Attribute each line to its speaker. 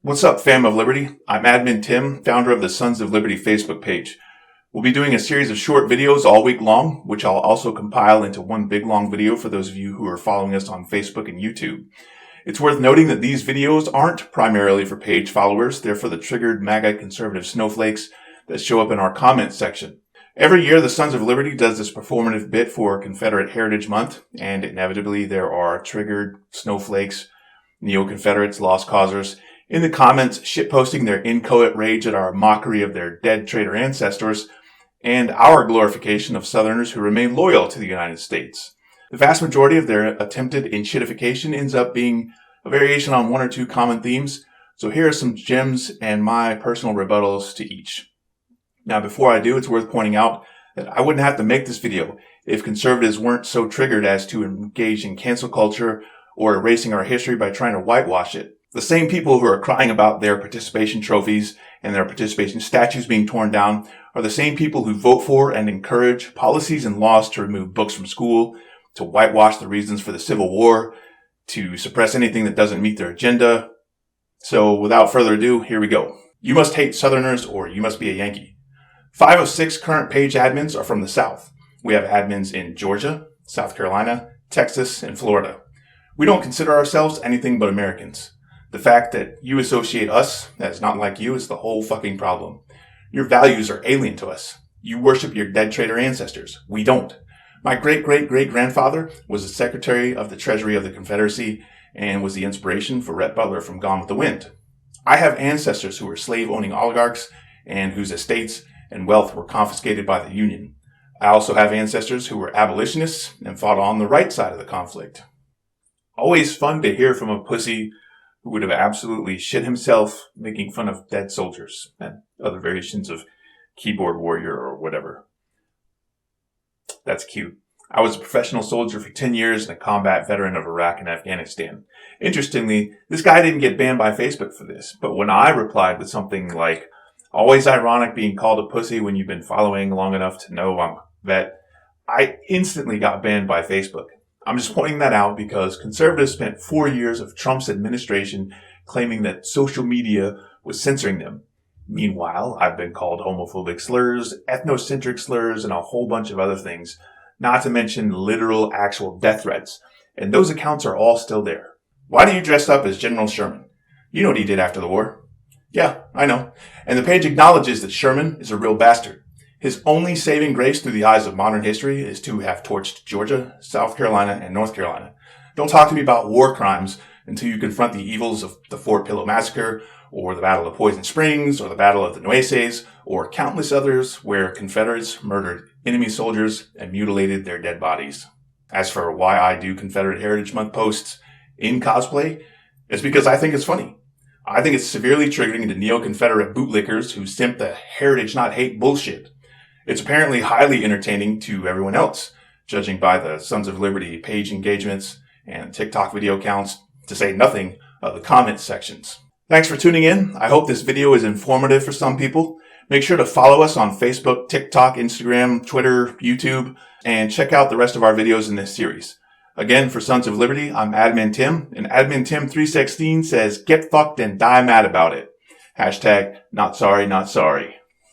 Speaker 1: What's up, fam of Liberty? I'm Admin Tim, founder of the Sons of Liberty Facebook page. We'll be doing a series of short videos all week long, which I'll also compile into one big long video for those of you who are following us on Facebook and YouTube. It's worth noting that these videos aren't primarily for page followers. They're for the triggered MAGA conservative snowflakes that show up in our comments section. Every year, the Sons of Liberty does this performative bit for Confederate Heritage Month, and inevitably there are triggered snowflakes, neo-Confederates, lost causers, in the comments shitposting their inchoate rage at our mockery of their dead traitor ancestors and our glorification of Southerners who remain loyal to the United States. The vast majority of their attempted enshittification ends up being a variation on one or two common themes, so here are some gems and my personal rebuttals to each. Now, before I do, it's worth pointing out that I wouldn't have to make this video if conservatives weren't so triggered as to engage in cancel culture or erasing our history by trying to whitewash it. The same people who are crying about their participation trophies and their participation statues being torn down are the same people who vote for and encourage policies and laws to remove books from school, to whitewash the reasons for the Civil War, to suppress anything that doesn't meet their agenda. So without further ado, here we go. You must hate Southerners or you must be a Yankee. 5 of 6 current page admins are from the South. We have admins in Georgia, South Carolina, Texas, and Florida. We don't consider ourselves anything but Americans. The fact that you associate us as not like you is the whole fucking problem. Your values are alien to us. You worship your dead traitor ancestors. We don't. My great-great-great-grandfather was the Secretary of the Treasury of the Confederacy and was the inspiration for Rhett Butler from Gone with the Wind. I have ancestors who were slave-owning oligarchs and whose estates and wealth were confiscated by the Union. I also have ancestors who were abolitionists and fought on the right side of the conflict. Always fun to hear from a pussy who would have absolutely shit himself making fun of dead soldiers and other variations of keyboard warrior or whatever. That's cute. I was a professional soldier for 10 years and a combat veteran of Iraq and Afghanistan. Interestingly, this guy didn't get banned by Facebook for this, but when I replied with something like, "Always ironic being called a pussy when you've been following long enough to know I'm a vet," I instantly got banned by Facebook. I'm just pointing that out because conservatives spent 4 years of Trump's administration claiming that social media was censoring them. Meanwhile, I've been called homophobic slurs, ethnocentric slurs, and a whole bunch of other things, not to mention literal actual death threats. And those accounts are all still there. Why do you dress up as General Sherman? You know what he did after the war. Yeah, I know. And the page acknowledges that Sherman is a real bastard. His only saving grace through the eyes of modern history is to have torched Georgia, South Carolina, and North Carolina. Don't talk to me about war crimes until you confront the evils of the Fort Pillow Massacre, or the Battle of Poison Springs, or the Battle of the Nueces, or countless others where Confederates murdered enemy soldiers and mutilated their dead bodies. As for why I do Confederate Heritage Month posts in cosplay, it's because I think it's funny. I think it's severely triggering to neo-Confederate bootlickers who simp the heritage not hate bullshit. It's apparently highly entertaining to everyone else, judging by the Sons of Liberty page engagements and TikTok video counts, to say nothing of the comments sections. Thanks for tuning in. I hope this video is informative for some people. Make sure to follow us on Facebook, TikTok, Instagram, Twitter, YouTube, and check out the rest of our videos in this series. Again, for Sons of Liberty, I'm Admin Tim, and Admin Tim 316 says, "Get fucked and die mad about it." # not sorry, not sorry.